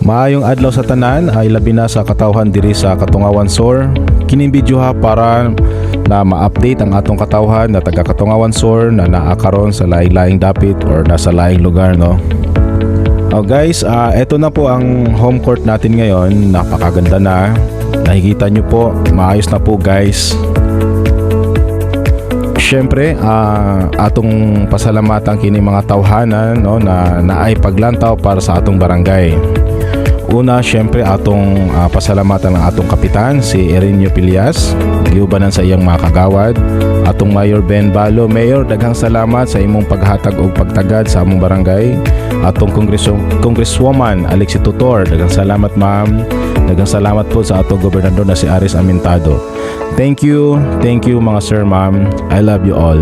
Maayong adlaw sa tanan ay labi na sa katawhan diri sa Katungawan Sur. Kining video ha para na ma-update ang atong katawhan na taga Katungawan Sur na naa karon sa laing-laing dapit or nasa laing lugar, no. Oh guys, eto na po ang home court natin ngayon. Napakaganda na. Nakikita nyo po, maayos na po guys. Siyempre, atong pasalamatan kini mga tawhanan, no, na naay paglantaw para sa atong barangay. Una, siyempre atong pasalamatan ng atong kapitan si Erinio Pilias, giubanan sa iyang mga kagawad. Atong Mayor Ben Balo, Mayor, daghang salamat sa imong paghatag og pagtagad sa among barangay. Atong Congresswoman Alexi Tutor, daghang salamat ma'am. Daghang salamat po sa atong gobernador na si Aris Amintado. Thank you mga sir, ma'am. I love you all.